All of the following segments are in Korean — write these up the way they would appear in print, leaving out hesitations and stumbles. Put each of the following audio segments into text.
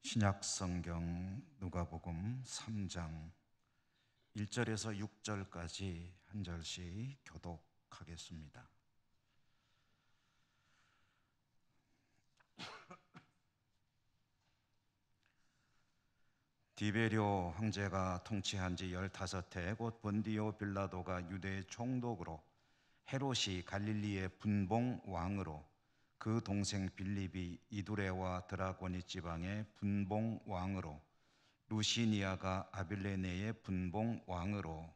신약 성경 누가복음 3장 1절에서 6절까지 한 절씩 교독하겠습니다. 디베리오 황제가 통치한 지 15해 곧 본디오 빌라도가 유대의 총독으로 헤롯이 갈릴리의 분봉 왕으로 그 동생 빌립이 이두레와 드라고니 지방의 분봉 왕으로 루시니아가 아빌레네의 분봉 왕으로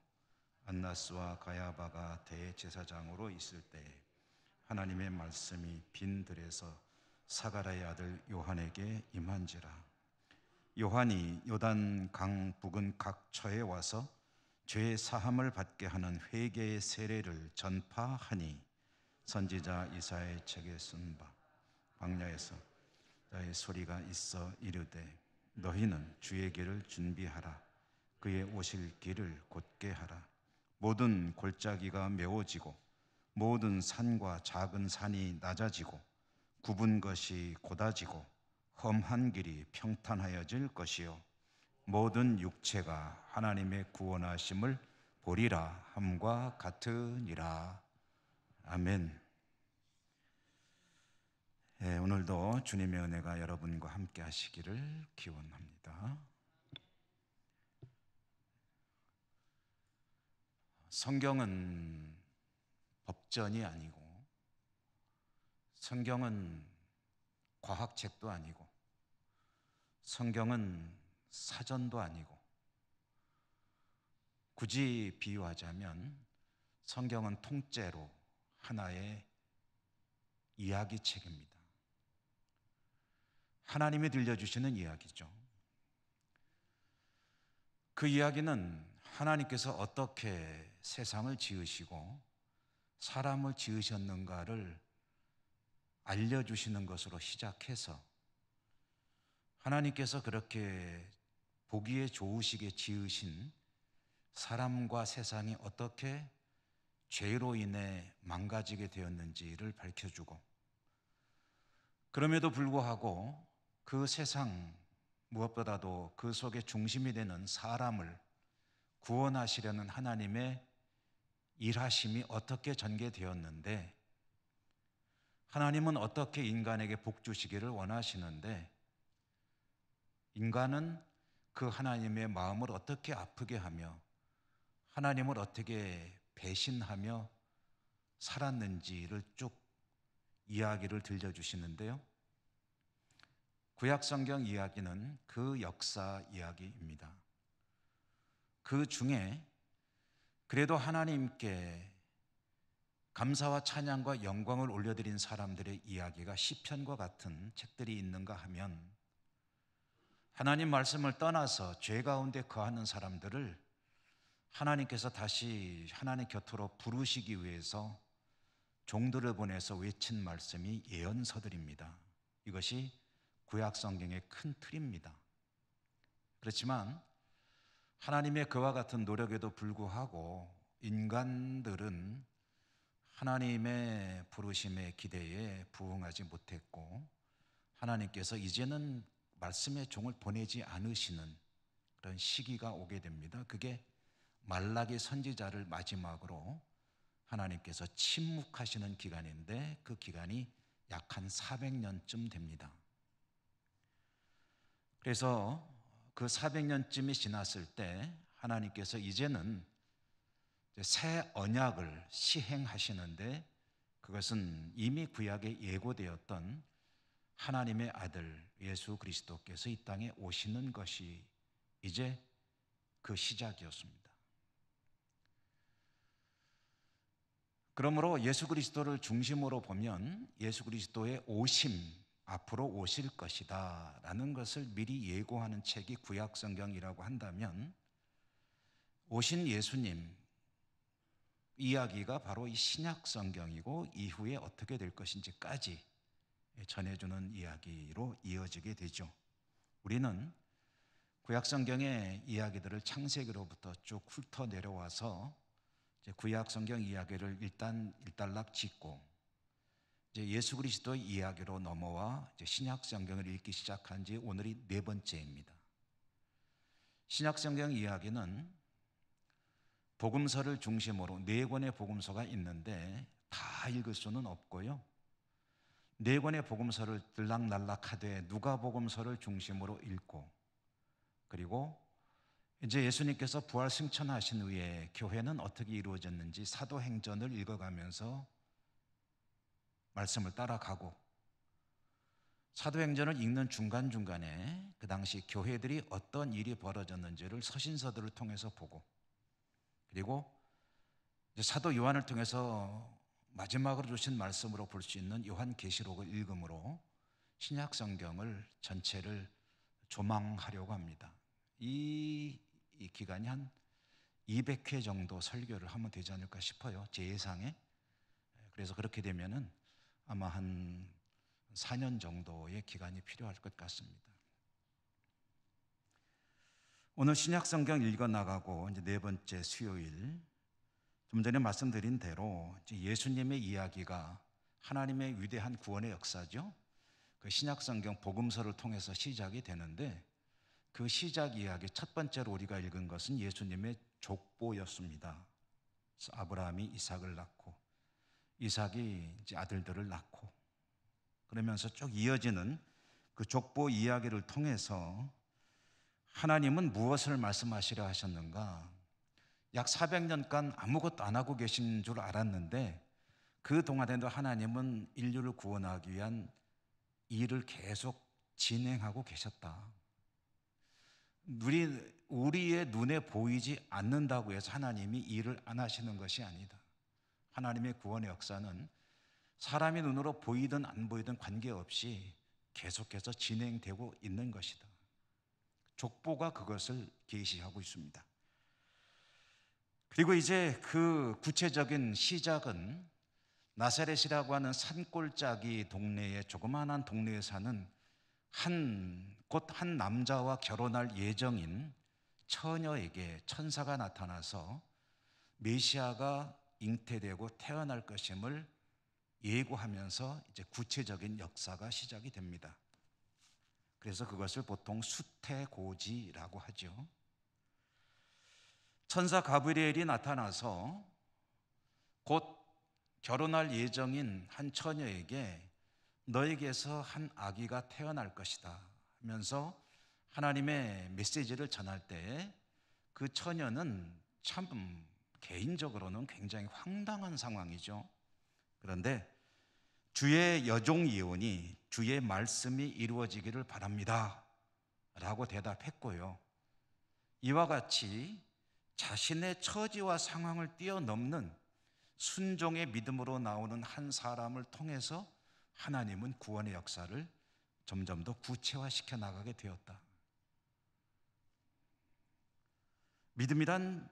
안나스와 가야바가 대제사장으로 있을 때 하나님의 말씀이 빈 들에서 사가랴의 아들 요한에게 임한지라. 요한이 요단 강 부근 각 처에 와서 죄 사함을 받게 하는 회개의 세례를 전파하니 선지자 이사야의 책에 쓴 바 광야에서 나의 소리가 있어 이르되 너희는 주의 길을 준비하라. 그의 오실 길을 곧게 하라. 모든 골짜기가 메워지고 모든 산과 작은 산이 낮아지고 굽은 것이 곧아지고 험한 길이 평탄하여질 것이요 모든 육체가 하나님의 구원하심을 보리라 함과 같으니라. 아멘. 오늘도 주님의 은혜가 여러분과 함께 하시기를 기원합니다. 성경은 법전이 아니고 성경은 과학책도 아니고 성경은 사전도 아니고 굳이 비유하자면 성경은 통째로 하나의 이야기책입니다. 하나님이 들려주시는 이야기죠. 그 이야기는 하나님께서 어떻게 세상을 지으시고 사람을 지으셨는가를 알려주시는 것으로 시작해서 하나님께서 그렇게 보기에 좋으시게 지으신 사람과 세상이 어떻게 죄로 인해 망가지게 되었는지를 밝혀주고, 그럼에도 불구하고 그 세상, 무엇보다도 그 속에 중심이 되는 사람을 구원하시려는 하나님의 일하심이 어떻게 전개되었는데, 하나님은 어떻게 인간에게 복 주시기를 원하시는데, 인간은 그 하나님의 마음을 어떻게 아프게 하며 하나님을 어떻게 배신하며 살았는지를 쭉 이야기를 들려주시는데요. 구약 성경 이야기는 그 역사 이야기입니다. 그 중에 그래도 하나님께 감사와 찬양과 영광을 올려드린 사람들의 이야기가 시편과 같은 책들이 있는가 하면, 하나님 말씀을 떠나서 죄 가운데 거하는 사람들을 하나님께서 다시 하나님 곁으로 부르시기 위해서 종들을 보내서 외친 말씀이 예언서들입니다. 이것이 구약 성경의 큰 틀입니다. 그렇지만 하나님의 그와 같은 노력에도 불구하고 인간들은 하나님의 부르심의 기대에 부응하지 못했고, 하나님께서 이제는 말씀의 종을 보내지 않으시는 그런 시기가 오게 됩니다. 그게 말라기 선지자를 마지막으로 하나님께서 침묵하시는 기간인데, 그 기간이 약 한 400년쯤 됩니다. 그래서 그 400년쯤이 지났을 때 하나님께서 이제는 새 언약을 시행하시는데, 그것은 이미 구약에 예고되었던 하나님의 아들 예수 그리스도께서 이 땅에 오시는 것이 이제 그 시작이었습니다. 그러므로 예수 그리스도를 중심으로 보면 예수 그리스도의 오심, 앞으로 오실 것이다 라는 것을 미리 예고하는 책이 구약 성경이라고 한다면, 오신 예수님 이야기가 바로 이 신약 성경이고 이후에 어떻게 될 것인지까지 전해주는 이야기로 이어지게 되죠. 우리는 구약 성경의 이야기들을 창세기로부터 쭉 훑어 내려와서 이제 구약 성경 이야기를 일단 일단락 짓고, 이제 예수 그리스도의 이야기로 넘어와 이제 신약 성경을 읽기 시작한 지 오늘이 네 번째입니다. 신약 성경 이야기는 복음서를 중심으로 네 권의 복음서가 있는데 다 읽을 수는 없고요. 네 권의 복음서를 들락날락하되 누가복음서를 중심으로 읽고, 그리고 이제 예수님께서 부활 승천하신 후에 교회는 어떻게 이루어졌는지 사도행전을 읽어가면서 말씀을 따라가고, 사도행전을 읽는 중간중간에 그 당시 교회들이 어떤 일이 벌어졌는지를 서신서들을 통해서 보고, 그리고 이제 사도 요한을 통해서 마지막으로 주신 말씀으로 볼 수 있는 요한계시록을 읽음으로 신약 성경을 전체를 조망하려고 합니다. 이 기간이 한 200회 정도 설교를 하면 되지 않을까 싶어요, 제 예상에. 그래서 그렇게 되면은 아마 한 4년 정도의 기간이 필요할 것 같습니다. 오늘 신약 성경 읽어 나가고 이제 네 번째 수요일, 좀 전에 말씀드린 대로 예수님의 이야기가 하나님의 위대한 구원의 역사죠. 그 신약 성경 복음서를 통해서 시작이 되는데, 그 시작 이야기 첫 번째로 우리가 읽은 것은 예수님의 족보였습니다. 그래서 아브라함이 이삭을 낳고, 이삭이 이제 아들들을 낳고, 그러면서 쭉 이어지는 그 족보 이야기를 통해서 하나님은 무엇을 말씀하시려 하셨는가? 약 400년간 아무것도 안 하고 계신 줄 알았는데 그 동안에도 하나님은 인류를 구원하기 위한 일을 계속 진행하고 계셨다. 우리의 눈에 보이지 않는다고 해서 하나님이 일을 안 하시는 것이 아니다. 하나님의 구원의 역사는 사람의 눈으로 보이든 안 보이든 관계없이 계속해서 진행되고 있는 것이다. 족보가 그것을 계시하고 있습니다. 그리고 이제 그 구체적인 시작은 나사렛이라고 하는 산골짜기 동네에, 조그마한 동네에 사는 곧 한 남자와 결혼할 예정인 처녀에게 천사가 나타나서 메시아가 잉태되고 태어날 것임을 예고하면서 이제 구체적인 역사가 시작이 됩니다. 그래서 그것을 보통 수태고지라고 하죠. 천사 가브리엘이 나타나서 곧 결혼할 예정인 한 처녀에게 너에게서 한 아기가 태어날 것이다 하면서 하나님의 메시지를 전할 때 그 처녀는 참 개인적으로는 굉장히 황당한 상황이죠. 그런데 주의 여종 예언이, 주의 말씀이 이루어지기를 바랍니다 라고 대답했고요. 이와 같이 자신의 처지와 상황을 뛰어넘는 순종의 믿음으로 나오는 한 사람을 통해서 하나님은 구원의 역사를 점점 더 구체화시켜 나가게 되었다. 믿음이란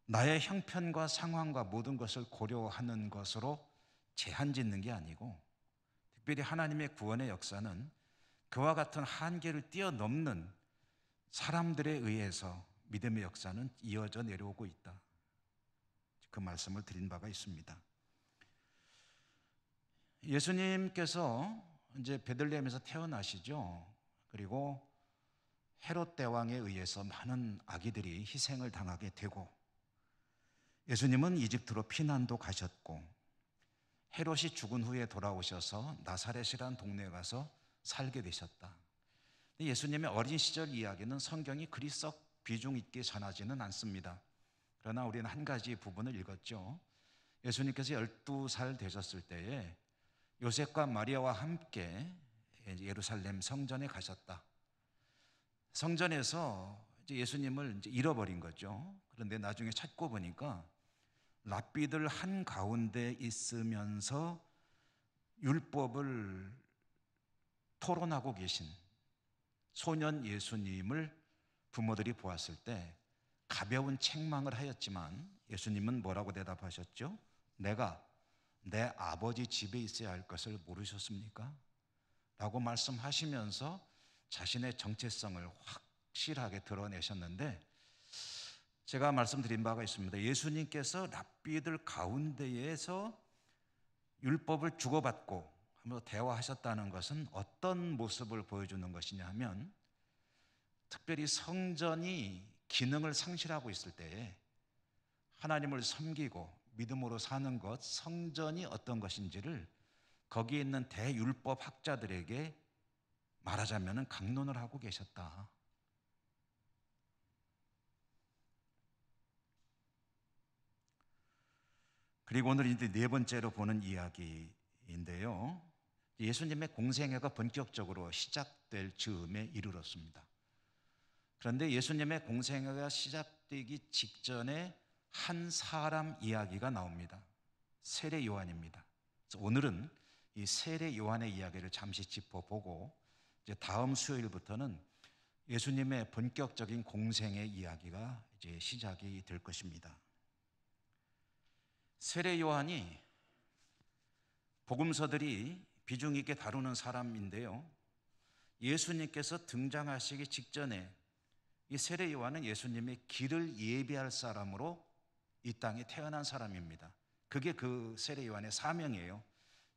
나의 형편과 상황과 모든 것을 고려하는 것으로 제한 짓는 게 아니고, 특별히 하나님의 구원의 역사는 그와 같은 한계를 뛰어넘는 사람들에 의해서 믿음의 역사는 이어져 내려오고 있다. 그 말씀을 드린 바가 있습니다. 예수님께서 이제 베들레헴에서 태어나시죠. 그리고 헤롯 대왕에 의해서 많은 아기들이 희생을 당하게 되고, 예수님은 이집트로 피난도 가셨고, 헤롯이 죽은 후에 돌아오셔서 나사렛이라는 동네에 가서 살게 되셨다. 예수님의 어린 시절 이야기는 성경이 그리 썩 비중 있게 전하지는 않습니다. 그러나 우리는 한 가지 부분을 읽었죠. 예수님께서 12살 되셨을 때에 요셉과 마리아와 함께 예루살렘 성전에 가셨다. 성전에서 이제 예수님을 이제 잃어버린 거죠. 그런데 나중에 찾고 보니까 랍비들 한 가운데 있으면서 율법을 토론하고 계신 소년 예수님을 부모들이 보았을 때 가벼운 책망을 하였지만 예수님은 뭐라고 대답하셨죠? 내가 내 아버지 집에 있어야 할 것을 모르셨습니까? 라고 말씀하시면서 자신의 정체성을 확실하게 드러내셨는데, 제가 말씀드린 바가 있습니다. 예수님께서 랍비들 가운데에서 율법을 주고받고 하면서 대화하셨다는 것은 어떤 모습을 보여주는 것이냐 하면, 특별히 성전이 기능을 상실하고 있을 때에 하나님을 섬기고 믿음으로 사는 것, 성전이 어떤 것인지를 거기에 있는 대율법 학자들에게 말하자면 강론을 하고 계셨다. 그리고 오늘 이제 네 번째로 보는 이야기인데요, 예수님의 공생애가 본격적으로 시작될 즈음에 이르렀습니다. 그런데 예수님의 공생애가 시작되기 직전에 한 사람 이야기가 나옵니다. 세례 요한입니다. 그래서 오늘은 이 세례 요한의 이야기를 잠시 짚어보고, 이제 다음 수요일부터는 예수님의 본격적인 공생의 이야기가 이제 시작이 될 것입니다. 세례 요한이 복음서들이 비중 있게 다루는 사람인데요, 예수님께서 등장하시기 직전에 이 세례 요한은 예수님의 길을 예비할 사람으로 이 땅에 태어난 사람입니다. 그게 그 세례 요한의 사명이에요.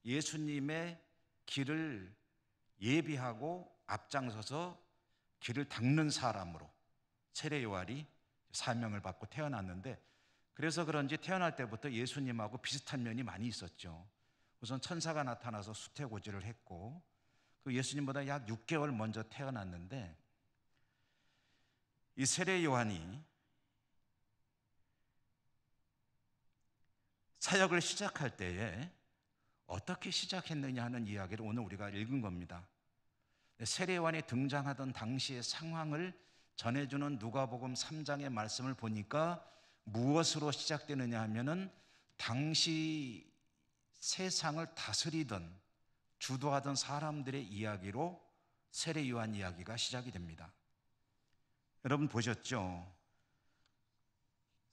예수님의 길을 예비하고 앞장서서 길을 닦는 사람으로 세례 요한이 사명을 받고 태어났는데, 그래서 그런지 태어날 때부터 예수님하고 비슷한 면이 많이 있었죠. 우선 천사가 나타나서 수태고지를 했고, 그 예수님보다 약 6개월 먼저 태어났는데, 이 세례 요한이 사역을 시작할 때에 어떻게 시작했느냐 하는 이야기를 오늘 우리가 읽은 겁니다. 세례 요한이 등장하던 당시의 상황을 전해주는 누가복음 3장의 말씀을 보니까 무엇으로 시작되느냐 하면은 당시 세상을 다스리던 주도하던 사람들의 이야기로 세례 요한 이야기가 시작이 됩니다. 여러분 보셨죠?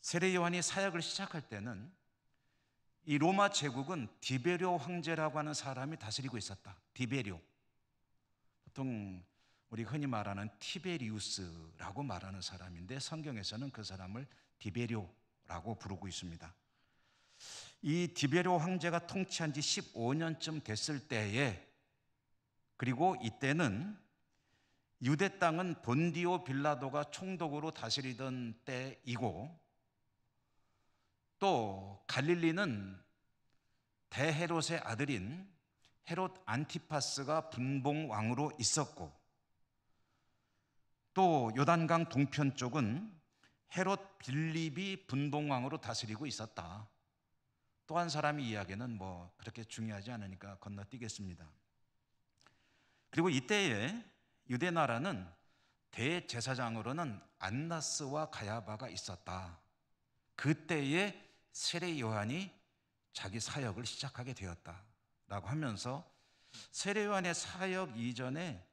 세례 요한이 사역을 시작할 때는 이 로마 제국은 디베료 황제라고 하는 사람이 다스리고 있었다. 디베료. 보통 우리 흔히 말하는 티베리우스라고 말하는 사람인데, 성경에서는 그 사람을 디베료라고 부르고 있습니다. 이 디베료 황제가 통치한 지 15년쯤 됐을 때에, 그리고 이때는 유대 땅은 본디오 빌라도가 총독으로 다스리던 때이고, 또 갈릴리는 대헤롯의 아들인 헤롯 안티파스가 분봉왕으로 있었고, 또 요단강 동편 쪽은 헤롯 빌립이 분봉왕으로 다스리고 있었다. 또 한 사람의 이야기는 뭐 그렇게 중요하지 않으니까 건너뛰겠습니다. 그리고 이때에 유대 나라는 대제사장으로는 안나스와 가야바가 있었다. 그때에 세례 요한이 자기 사역을 시작하게 되었다라고 하면서, 세례 요한의 사역 이전에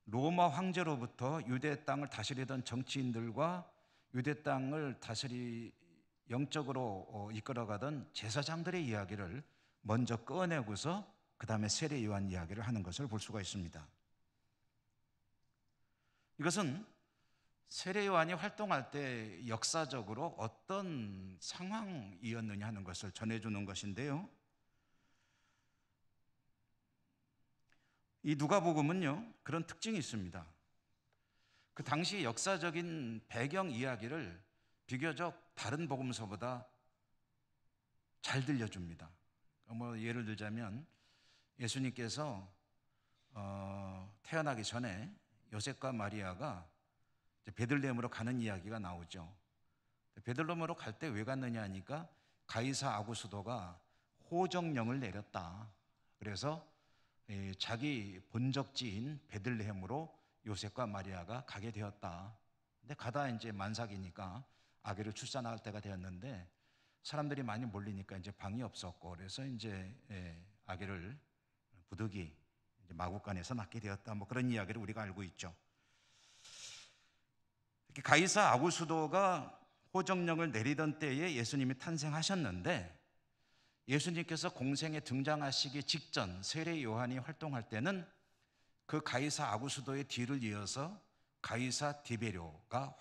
로마 황제로부터 유대 땅을 다스리던 정치인들과 유대 땅을 영적으로 이끌어가던 제사장들의 이야기를 먼저 꺼내고서 그 다음에 세례 요한 이야기를 하는 것을 볼 수가 있습니다. 이것은 세례 요한이 활동할 때 역사적으로 어떤 상황이었느냐 하는 것을 전해주는 것인데요, 이 누가복음은요 그런 특징이 있습니다. 그 당시 역사적인 배경 이야기를 비교적 다른 복음서보다 잘 들려줍니다. 뭐 예를 들자면, 예수님께서 태어나기 전에 요셉과 마리아가 베들레헴으로 가는 이야기가 나오죠. 베들레헴으로 갈 때 왜 갔느냐 하니까 가이사 아구스도가 호정령을 내렸다. 그래서 자기 본적지인 베들레헴으로 요셉과 마리아가 가게 되었다. 근데 가다 이제 만삭이니까 아기를 출산할 때가 되었는데, 사람들이 많이 몰리니까 이제 방이 없었고, 그래서 이제 아기를 부득이 이제 마구간에서 낳게 되었다. 뭐 그런 이야기를 우리가 알고 있죠. 가이사 아구스도가 호정령을 내리던 때에 예수님이 탄생하셨는데, 예수님께서 공생에 등장하시기 직전 세례 요한이 활동할 때는 그 가이사 아구스도의 뒤를 이어서 가이사 디베료가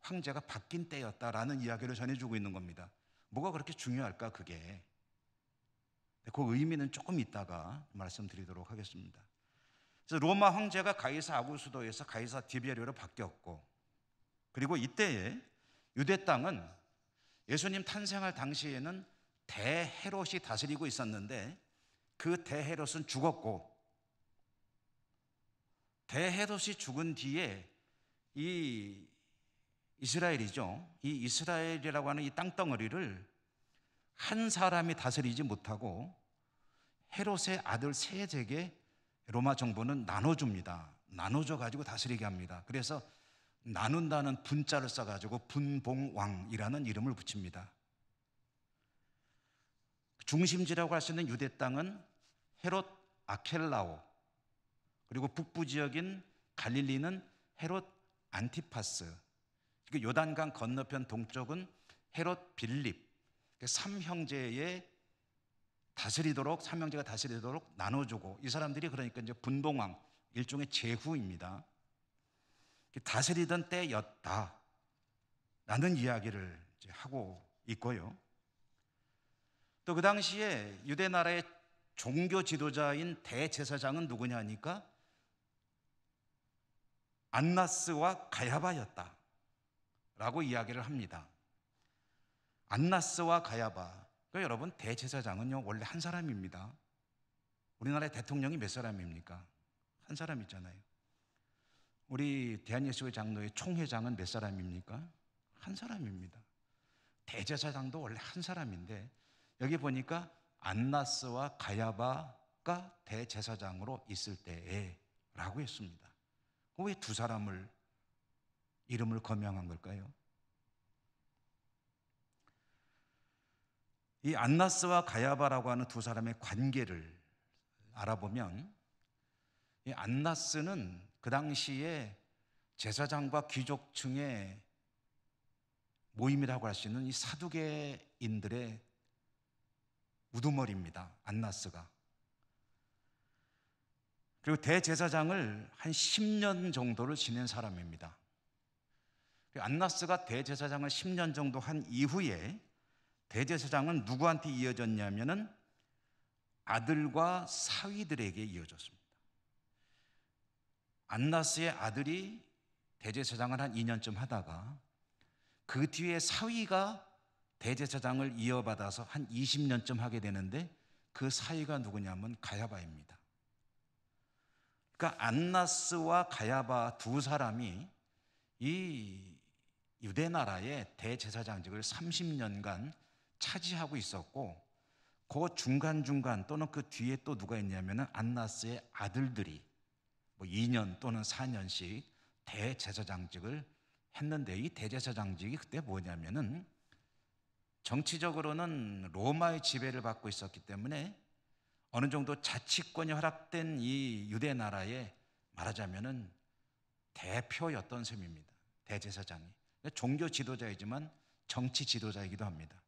황제가 바뀐 때였다라는 이야기를 전해주고 있는 겁니다. 뭐가 그렇게 중요할까 그게? 그 의미는 조금 이따가 말씀드리도록 하겠습니다. 그래서 로마 황제가 가이사 아구스도에서 가이사 디베리오로 바뀌었고, 그리고 이때에 유대 땅은 예수님 탄생할 당시에는 대헤롯이 다스리고 있었는데, 그 대헤롯은 죽었고, 대헤롯이 죽은 뒤에 이 이스라엘이죠. 이 이스라엘이라고 하는 이 땅덩어리를 한 사람이 다스리지 못하고 헤롯의 아들 세덱에게 로마 정부는 나눠줍니다. 나눠줘 가지고 다스리게 합니다. 그래서 나눈다는 분자를 써가지고 분봉왕이라는 이름을 붙입니다. 중심지라고 할 수 있는 유대 땅은 헤롯 아켈라오, 그리고 북부 지역인 갈릴리는 헤롯 안티파스, 요단강 건너편 동쪽은 헤롯 빌립, 삼형제가 다스리도록 나눠주고, 이 사람들이 그러니까 이제 분봉왕, 일종의 제후입니다. 다스리던 때였다라는 이야기를 이제 하고 있고요. 또 그 당시에 유대 나라의 종교 지도자인 대제사장은 누구냐 하니까 안나스와 가야바였다 라고 이야기를 합니다. 안나스와 가야바. 그러니까 여러분, 대제사장은요 원래 한 사람입니다. 우리나라의 대통령이 몇 사람입니까? 한 사람이잖아요. 우리 대한예수회 장로회 총회장은 몇 사람입니까? 한 사람입니다. 대제사장도 원래 한 사람인데, 여기 보니까 안나스와 가야바가 대제사장으로 있을 때에 라고 했습니다. 왜 두 사람을 이름을 거명한 걸까요? 이 안나스와 가야바라고 하는 두 사람의 관계를 알아보면, 이 안나스는 그 당시에 제사장과 귀족층의 모임이라고 할 수 있는 이 사두개인들의 우두머리입니다. 안나스가. 그리고 대제사장을 한 10년 정도를 지낸 사람입니다. 안나스가 대제사장을 10년 정도 한 이후에 대제사장은 누구한테 이어졌냐면은 아들과 사위들에게 이어졌습니다. 안나스의 아들이 대제사장을 한 2년쯤 하다가 그 뒤에 사위가 대제사장을 이어받아서 한 20년쯤 하게 되는데, 그 사위가 누구냐면 가야바입니다. 그러니까 안나스와 가야바 두 사람이 이 유대 나라의 대제사장직을 30년간 차지하고 있었고, 그 중간중간 또는 그 뒤에 또 누가 있냐면 안나스의 아들들이 2년 또는 4년씩 대제사장직을 했는데, 이 대제사장직이 그때 뭐냐면은 정치적으로는 로마의 지배를 받고 있었기 때문에 어느 정도 자치권이 허락된 이 유대 나라의 말하자면은 대표였던 셈입니다. 대제사장이 종교 지도자이지만 정치 지도자이기도 합니다.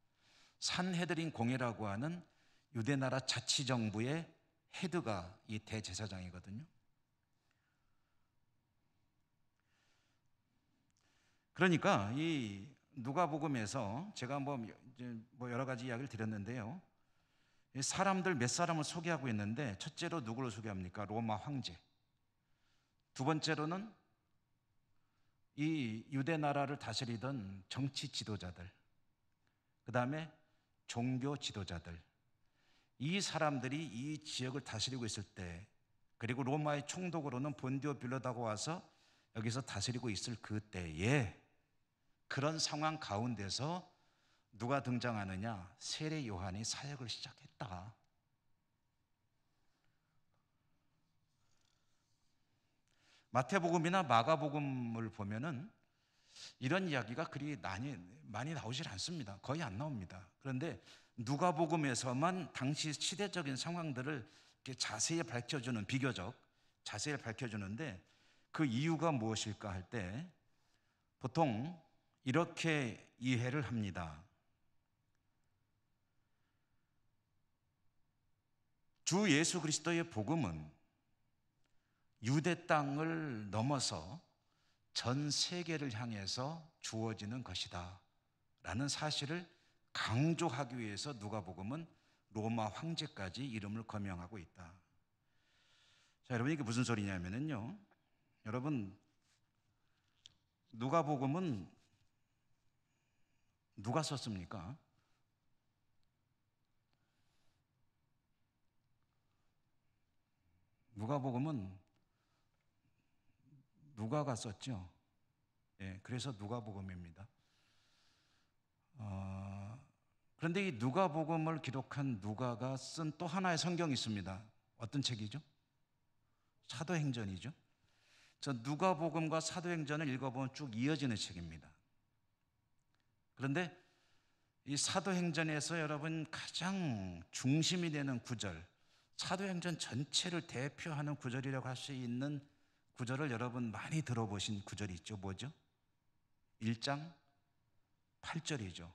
산헤드린 공회라고 하는 유대 나라 자치정부의 헤드가 이 대제사장이거든요. 그러니까 이 누가복음에서 제가 여러 가지 이야기를 드렸는데요. 사람들 몇 사람을 소개하고 있는데, 첫째로 누구를 소개합니까? 로마 황제. 두 번째로는 이 유대 나라를 다스리던 정치 지도자들, 그 다음에 종교 지도자들. 이 사람들이 이 지역을 다스리고 있을 때, 그리고 로마의 총독으로는 본디오 빌라도가 와서 여기서 다스리고 있을 그때에, 그런 상황 가운데서 누가 등장하느냐? 세례 요한이 사역을 시작했다. 마태복음이나 마가복음을 보면은 이런 이야기가 그리 많이 나오질 않습니다. 거의 안 나옵니다. 그런데 누가복음에서만 당시 시대적인 상황들을 이렇게 자세히 밝혀주는, 비교적 자세히 밝혀주는데, 그 이유가 무엇일까 할 때 보통 이렇게 이해를 합니다. 주 예수 그리스도의 복음은 유대 땅을 넘어서 전 세계를 향해서 주어지는 것이다 라는 사실을 강조하기 위해서 누가복음은 로마 황제까지 이름을 거명하고 있다. 자, 여러분 이게 무슨 소리냐면요. 여러분 누가복음은 누가 썼습니까? 누가복음은 누가가 썼죠. 예, 그래서 누가복음입니다. 그런데 이 누가복음을 기록한 누가가 쓴 또 하나의 성경이 있습니다. 어떤 책이죠? 사도행전이죠. 저 누가복음과 사도행전을 읽어보면 쭉 이어지는 책입니다. 그런데 이 사도행전에서 여러분 가장 중심이 되는 구절, 사도행전 전체를 대표하는 구절이라고 할 수 있는 구절을 여러분 많이 들어보신 구절이 있죠. 뭐죠? 1장 8절이죠.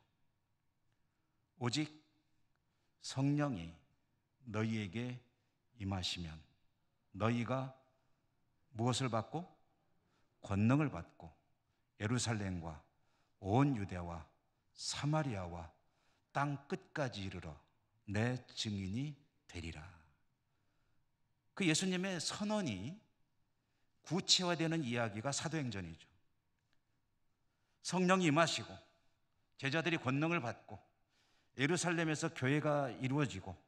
오직 성령이 너희에게 임하시면 너희가 무엇을 받고? 권능을 받고 예루살렘과 온 유대와 사마리아와 땅 끝까지 이르러 내 증인이 되리라. 그 예수님의 선언이 구체화되는 이야기가 사도행전이죠. 성령이 임하시고 제자들이 권능을 받고 예루살렘에서 교회가 이루어지고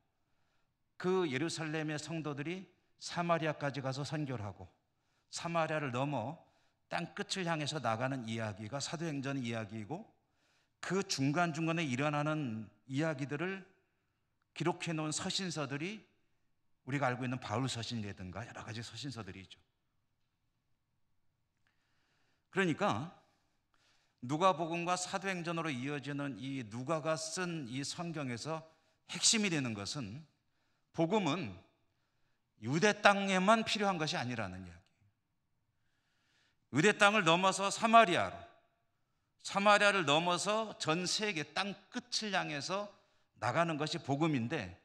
그 예루살렘의 성도들이 사마리아까지 가서 선교를 하고 사마리아를 넘어 땅 끝을 향해서 나가는 이야기가 사도행전 이야기이고, 그 중간중간에 일어나는 이야기들을 기록해 놓은 서신서들이 우리가 알고 있는 바울 서신이라든가 여러 가지 서신서들이죠. 그러니까 누가복음과 사도행전으로 이어지는 이 누가가 쓴 이 성경에서 핵심이 되는 것은, 복음은 유대 땅에만 필요한 것이 아니라는 이야기. 유대 땅을 넘어서 사마리아로, 사마리아를 넘어서 전 세계 땅 끝을 향해서 나가는 것이 복음인데,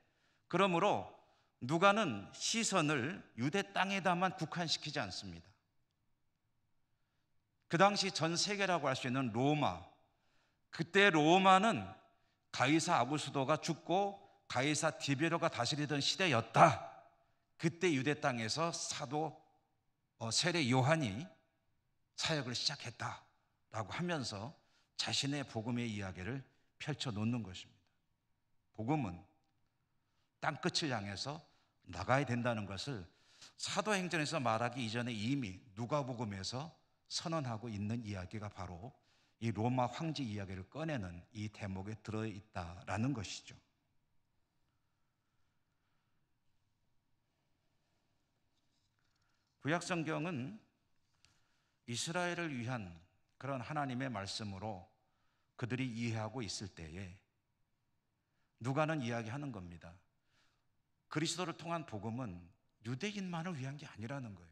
그러므로 누가는 시선을 유대 땅에다만 국한시키지 않습니다. 그 당시 전 세계라고 할 수 있는 로마, 그때 로마는 가이사 아구스도가 죽고 가이사 디베로가 다스리던 시대였다. 그때 유대 땅에서 사도 세례 요한이 사역을 시작했다라고 하면서 자신의 복음의 이야기를 펼쳐놓는 것입니다. 복음은 땅끝을 향해서 나가야 된다는 것을 사도행전에서 말하기 이전에 이미 누가복음에서 선언하고 있는 이야기가 바로 이 로마 황제 이야기를 꺼내는 이 대목에 들어있다라는 것이죠. 구약성경은 이스라엘을 위한 그런 하나님의 말씀으로 그들이 이해하고 있을 때에 누가는 이야기하는 겁니다. 그리스도를 통한 복음은 유대인만을 위한 게 아니라는 거예요.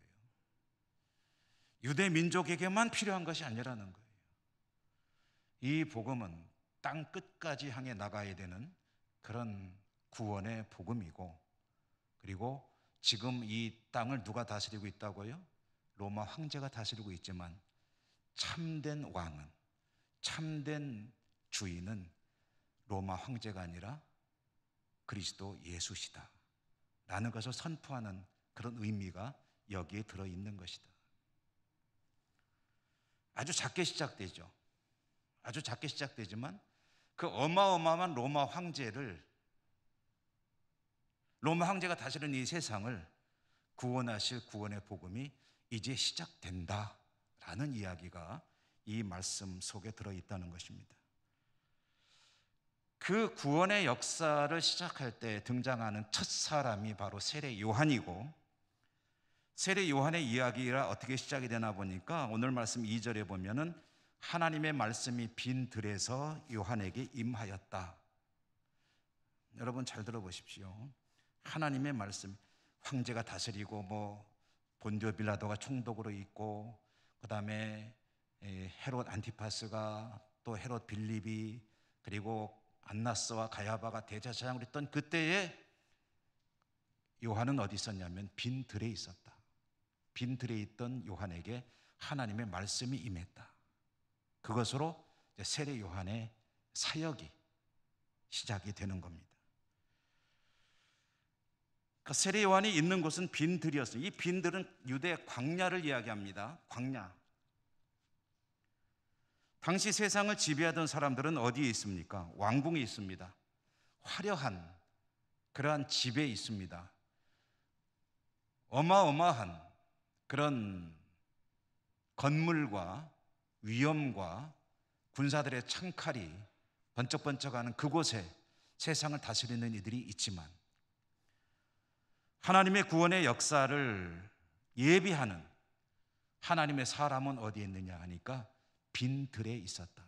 유대 민족에게만 필요한 것이 아니라는 거예요. 이 복음은 땅 끝까지 향해 나가야 되는 그런 구원의 복음이고, 그리고 지금 이 땅을 누가 다스리고 있다고요? 로마 황제가 다스리고 있지만 참된 왕은, 참된 주인은 로마 황제가 아니라 그리스도 예수시다 라는 것을 선포하는 그런 의미가 여기에 들어있는 것이다. 아주 작게 시작되죠. 아주 작게 시작되지만 그 어마어마한 로마 황제가 다스리는 이 세상을 구원하실 구원의 복음이 이제 시작된다라는 이야기가 이 말씀 속에 들어있다는 것입니다. 그 구원의 역사를 시작할 때 등장하는 첫 사람이 바로 세례 요한이고, 세례 요한의 이야기가 어떻게 시작이 되나 보니까 오늘 말씀 2절에 보면은 하나님의 말씀이 빈 들에서 요한에게 임하였다. 여러분 잘 들어보십시오. 하나님의 말씀, 황제가 다스리고 본디오 빌라도가 총독으로 있고, 그 다음에 헤롯 안티파스가, 또 헤롯 빌립이, 그리고 안나스와 가야바가 대제사장으로 있던 그때에 요한은 어디 있었냐면 빈 들에 있었다. 빈 들에 있던 요한에게 하나님의 말씀이 임했다. 그것으로 세례 요한의 사역이 시작이 되는 겁니다. 그 세례 요한이 있는 곳은 빈들이었어요. 이 빈들은 유대 광야를 이야기합니다. 광야. 당시 세상을 지배하던 사람들은 어디에 있습니까? 왕궁에 있습니다. 화려한 그러한 집에 있습니다. 어마어마한 그런 건물과 위엄과 군사들의 창칼이 번쩍번쩍하는 그곳에 세상을 다스리는 이들이 있지만 하나님의 구원의 역사를 예비하는 하나님의 사람은 어디에 있느냐 하니까 빈 들에 있었다.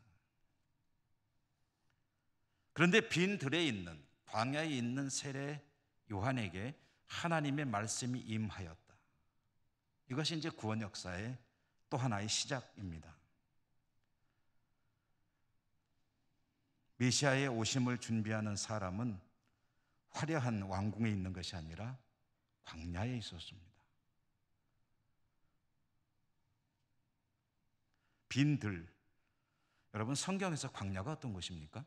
그런데 빈 들에 있는 광야에 있는 세례 요한에게 하나님의 말씀이 임하였다. 이것이 이제 구원 역사의 또 하나의 시작입니다. 메시아의 오심을 준비하는 사람은 화려한 왕궁에 있는 것이 아니라 광야에 있었습니다. 빈 들. 여러분, 성경에서 광야가 어떤 곳입니까?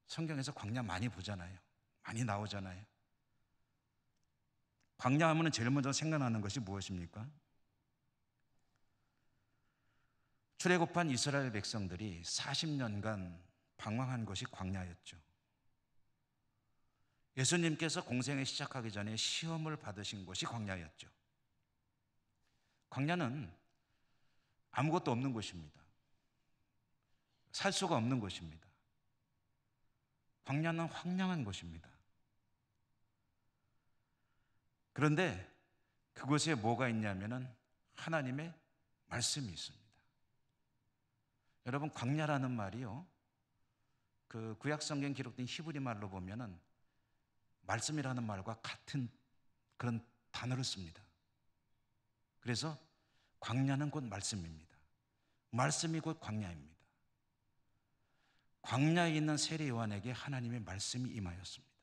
성경에서 광야 많이 보잖아요. 많이 나오잖아요. 광야 하면 제일 먼저 생각나는 것이 무엇입니까? 출애굽한 이스라엘 백성들이 40년간 방황한 것이 광야였죠. 예수님께서 공생을 시작하기 전에 시험을 받으신 곳이 광야였죠. 광야는 아무것도 없는 곳입니다. 살 수가 없는 곳입니다. 광야는 황량한 곳입니다. 그런데 그곳에 뭐가 있냐면은 하나님의 말씀이 있습니다. 여러분, 광야라는 말이요, 그 구약성경 기록된 히브리 말로 보면은 말씀이라는 말과 같은 그런 단어를 씁니다. 그래서 광야는 곧 말씀입니다. 말씀이 곧 광야입니다. 광야에 있는 세례 요한에게 하나님의 말씀이 임하였습니다.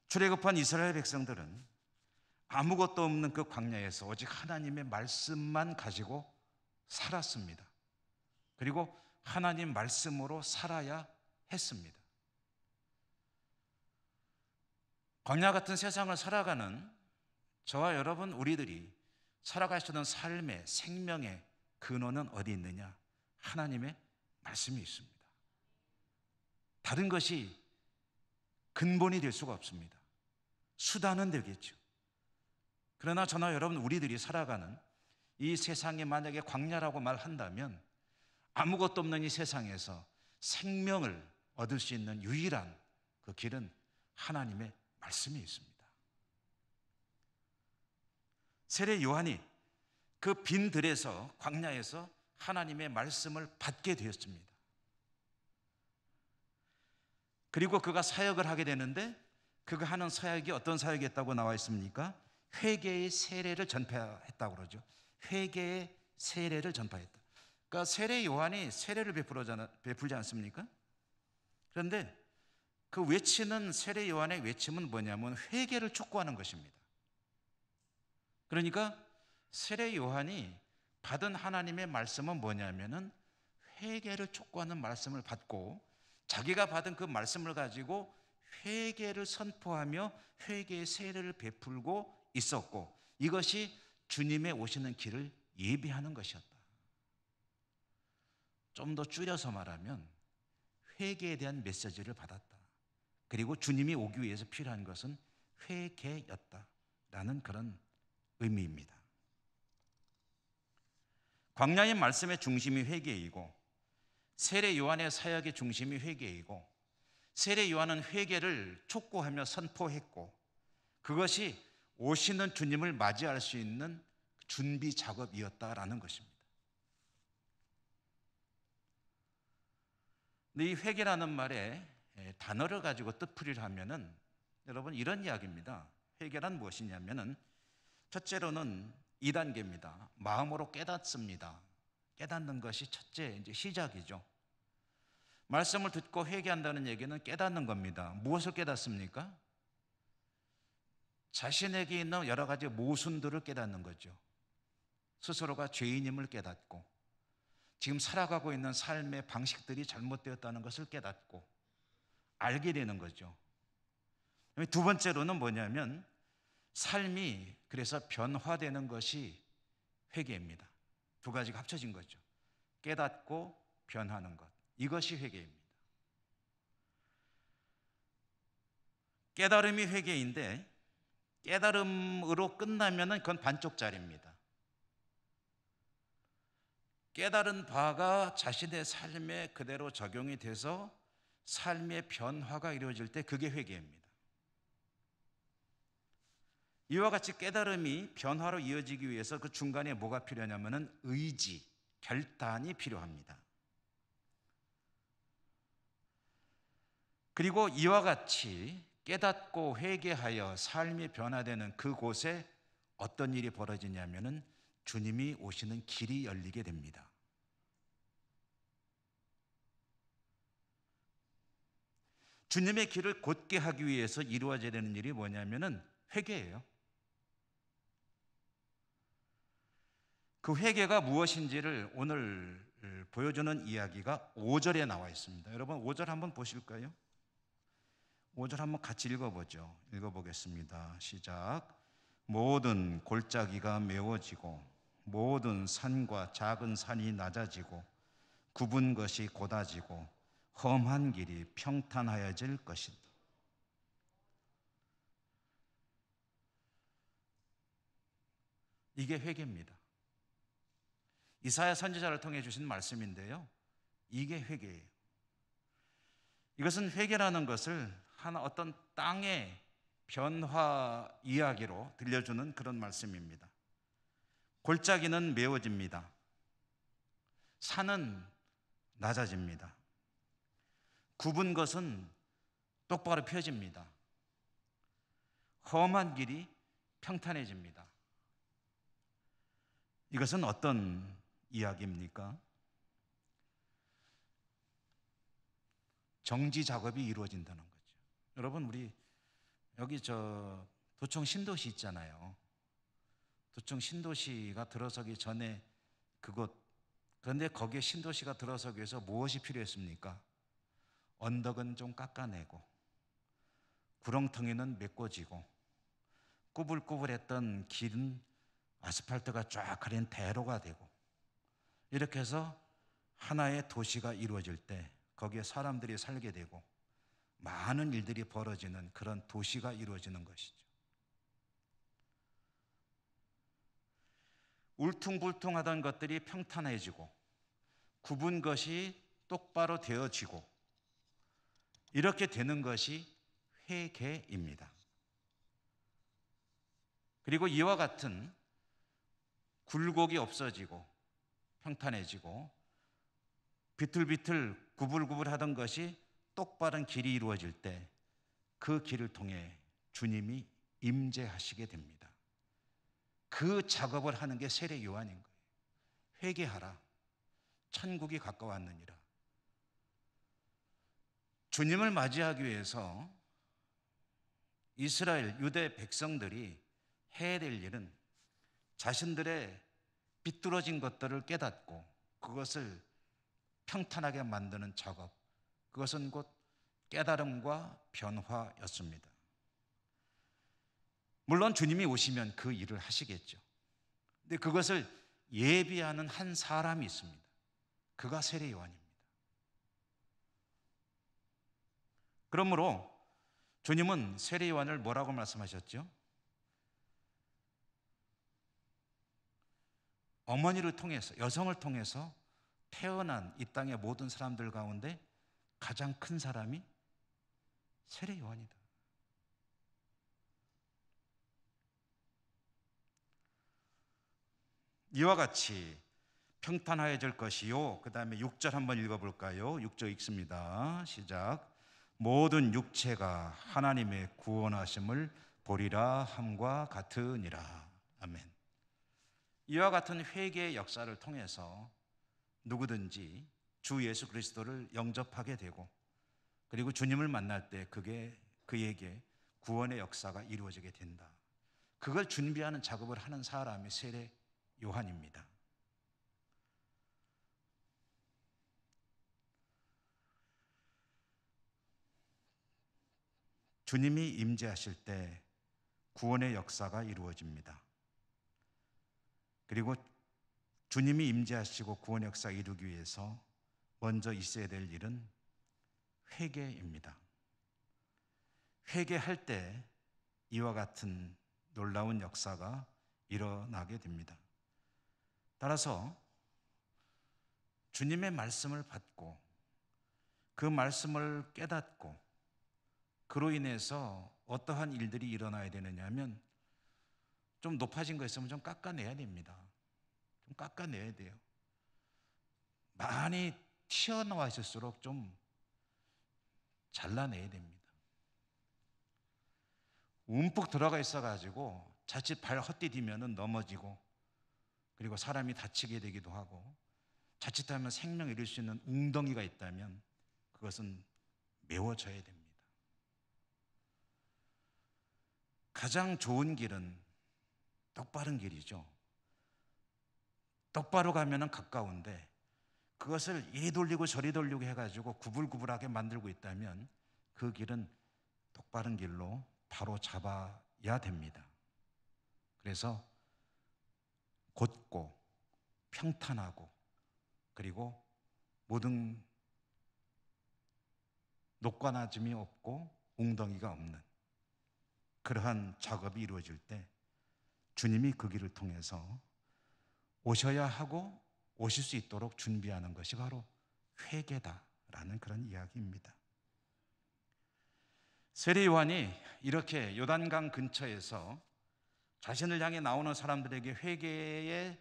출애굽한 이스라엘 백성들은 아무것도 없는 그 광야에서 오직 하나님의 말씀만 가지고 살았습니다. 그리고 하나님 말씀으로 살아야 했습니다. 광야 같은 세상을 살아가는 저와 여러분, 우리들이 살아가시던 삶의 생명의 근원은 어디 있느냐? 하나님의 말씀이 있습니다. 다른 것이 근본이 될 수가 없습니다. 수단은 되겠죠. 그러나 저나 여러분, 우리들이 살아가는 이 세상에 만약에 광야라고 말한다면 아무것도 없는 이 세상에서 생명을 얻을 수 있는 유일한 그 길은 하나님의 말씀이 있습니다. 세례 요한이 그 빈 들에서, 광야에서 하나님의 말씀을 받게 되었습니다. 그리고 그가 사역을 하게 되는데, 그가 하는 사역이 어떤 사역이었다고 나와 있습니까? 회개의 세례를 전파했다고 그러죠. 회개의 세례를 전파했다. 그러니까 세례 요한이 세례를 베풀지 않습니까? 그런데 그 외치는 세례 요한의 외침은 뭐냐면 회개를 촉구하는 것입니다. 그러니까 세례 요한이 받은 하나님의 말씀은 뭐냐면은 회개를 촉구하는 말씀을 받고 자기가 받은 그 말씀을 가지고 회개를 선포하며 회개의 세례를 베풀고 있었고, 이것이 주님의 오시는 길을 예비하는 것이었다. 좀 더 줄여서 말하면 회개에 대한 메시지를 받았다. 그리고 주님이 오기 위해서 필요한 것은 회개였다라는 그런 의미입니다. 광야의 말씀의 중심이 회개이고, 세례 요한의 사역의 중심이 회개이고, 세례 요한은 회개를 촉구하며 선포했고, 그것이 오시는 주님을 맞이할 수 있는 준비 작업이었다라는 것입니다. 근데 이 회개라는 말에 단어를 가지고 뜻풀이를 하면은 여러분, 이런 이야기입니다. 회개란 무엇이냐면은 첫째로는 2단계입니다. 마음으로 깨닫습니다. 깨닫는 것이 첫째 이제 시작이죠. 말씀을 듣고 회개한다는 얘기는 깨닫는 겁니다. 무엇을 깨닫습니까? 자신에게 있는 여러 가지 모순들을 깨닫는 거죠. 스스로가 죄인임을 깨닫고, 지금 살아가고 있는 삶의 방식들이 잘못되었다는 것을 깨닫고, 알게 되는 거죠. 두 번째로는 뭐냐면 삶이 그래서 변화되는 것이 회개입니다. 두 가지가 합쳐진 거죠. 깨닫고 변하는 것. 이것이 회개입니다. 깨달음이 회개인데 깨달음으로 끝나면은 그건 반쪽짜리입니다. 깨달은 바가 자신의 삶에 그대로 적용이 돼서 삶의 변화가 이루어질 때 그게 회개입니다. 이와 같이 깨달음이 변화로 이어지기 위해서 그 중간에 뭐가 필요하냐면은 의지, 결단이 필요합니다. 그리고 이와 같이 깨닫고 회개하여 삶이 변화되는 그곳에 어떤 일이 벌어지냐면은 주님이 오시는 길이 열리게 됩니다. 주님의 길을 곧게 하기 위해서 이루어져야 되는 일이 뭐냐면은 회개예요. 그 회개가 무엇인지를 오늘 보여주는 이야기가 5절에 나와 있습니다. 여러분 5절 한번 보실까요? 5절 한번 같이 읽어보죠. 읽어보겠습니다. 시작. 모든 골짜기가 메워지고 모든 산과 작은 산이 낮아지고 굽은 것이 곧아지고 험한 길이 평탄하여질 것이다. 이게 회개입니다. 이사야 선지자를 통해 주신 말씀인데요. 이게 회개예요. 이것은 회개라는 것을 하나 어떤 땅의 변화 이야기로 들려주는 그런 말씀입니다. 골짜기는 메워집니다. 산은 낮아집니다. 굽은 것은 똑바로 펴집니다. 험한 길이 평탄해집니다. 이것은 어떤 이야기입니까? 정지 작업이 이루어진다는 거죠. 여러분 우리 여기 도청 신도시 있잖아요. 도청 신도시가 들어서기 전에 그런데 거기에 신도시가 들어서기 위해서 무엇이 필요했습니까? 언덕은 좀 깎아내고 구렁텅이는 메꿔지고 꾸불꾸불했던 길은 아스팔트가 쫙 가린 대로가 되고 이렇게 해서 하나의 도시가 이루어질 때 거기에 사람들이 살게 되고 많은 일들이 벌어지는 그런 도시가 이루어지는 것이죠. 울퉁불퉁하던 것들이 평탄해지고 굽은 것이 똑바로 되어지고 이렇게 되는 것이 회개입니다. 그리고 이와 같은 굴곡이 없어지고 평탄해지고 비틀비틀 구불구불하던 것이 똑바른 길이 이루어질 때 그 길을 통해 주님이 임재하시게 됩니다. 그 작업을 하는 게 세례 요한인 거예요. 회개하라. 천국이 가까웠느니라. 주님을 맞이하기 위해서 이스라엘 유대 백성들이 해야 될 일은 자신들의 비뚤어진 것들을 깨닫고 그것을 평탄하게 만드는 작업, 그것은 곧 깨달음과 변화였습니다. 물론 주님이 오시면 그 일을 하시겠죠. 근데 그것을 예비하는 한 사람이 있습니다. 그가 세례 요한입니다. 그러므로 주님은 세례 요한을 뭐라고 말씀하셨죠? 어머니를 통해서, 여성을 통해서 태어난 이 땅의 모든 사람들 가운데 가장 큰 사람이 세례 요한이다. 이와 같이 평탄하여질 것이요. 그 다음에 6절 한번 읽어볼까요? 6절 읽습니다. 시작. 모든 육체가 하나님의 구원하심을 보리라 함과 같으니라. 아멘. 이와 같은 회개의 역사를 통해서 누구든지 주 예수 그리스도를 영접하게 되고 그리고 주님을 만날 때 그에게 구원의 역사가 이루어지게 된다. 그걸 준비하는 작업을 하는 사람이 세례 요한입니다. 주님이 임재하실 때 구원의 역사가 이루어집니다. 그리고 주님이 임재하시고 구원의 역사 이루기 위해서 먼저 있어야 될 일은 회개입니다. 회개할 때 이와 같은 놀라운 역사가 일어나게 됩니다. 따라서 주님의 말씀을 받고 그 말씀을 깨닫고 그로 인해서 어떠한 일들이 일어나야 되느냐 하면 좀 높아진 거 있으면 좀 깎아내야 됩니다. 좀 깎아내야 돼요. 많이 튀어나와 있을수록 좀 잘라내야 됩니다. 움푹 들어가 있어가지고 자칫 발 헛디디면 넘어지고 그리고 사람이 다치게 되기도 하고 자칫하면 생명 잃을 수 있는 웅덩이가 있다면 그것은 메워져야 됩니다. 가장 좋은 길은 똑바른 길이죠. 똑바로 가면은 가까운데 그것을 이리 돌리고 저리 돌리고 해가지고 구불구불하게 만들고 있다면 그 길은 똑바른 길로 바로 잡아야 됩니다. 그래서 곧고 평탄하고 그리고 모든 녹관아짐이 없고 웅덩이가 없는 그러한 작업이 이루어질 때 주님이 그 길을 통해서 오셔야 하고 오실 수 있도록 준비하는 것이 바로 회개다라는 그런 이야기입니다. 세례 요한이 이렇게 요단강 근처에서 자신을 향해 나오는 사람들에게 회개의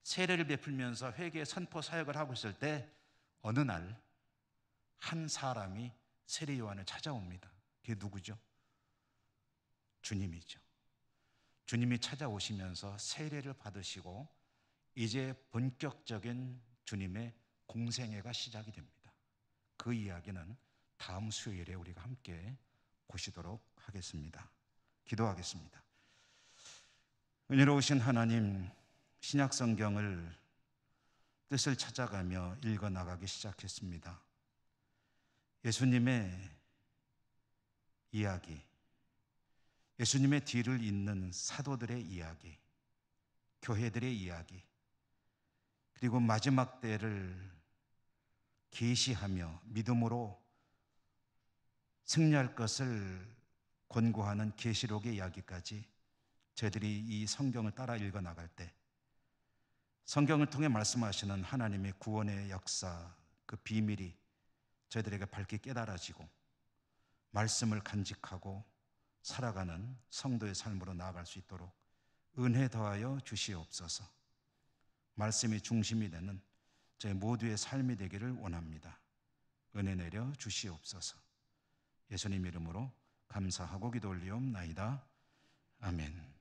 세례를 베풀면서 회개의 선포 사역을 하고 있을 때 어느 날 한 사람이 세례 요한을 찾아옵니다. 그게 누구죠? 주님이죠. 주님이 찾아오시면서 세례를 받으시고 이제 본격적인 주님의 공생애가 시작이 됩니다. 그 이야기는 다음 수요일에 우리가 함께 보시도록 하겠습니다. 기도하겠습니다. 은혜로우신 하나님, 신약 성경을 뜻을 찾아가며 읽어나가기 시작했습니다. 예수님의 이야기, 예수님의 뒤를 잇는 사도들의 이야기, 교회들의 이야기, 그리고 마지막 때를 계시하며 믿음으로 승리할 것을 권고하는 계시록의 이야기까지 저희들이 이 성경을 따라 읽어나갈 때 성경을 통해 말씀하시는 하나님의 구원의 역사, 그 비밀이 저희들에게 밝게 깨달아지고 말씀을 간직하고 살아가는 성도의 삶으로 나아갈 수 있도록 은혜 더하여 주시옵소서. 말씀이 중심이 되는 저희 모두의 삶이 되기를 원합니다. 은혜 내려 주시옵소서. 예수님 이름으로 감사하고 기도 올리옵나이다. 아멘.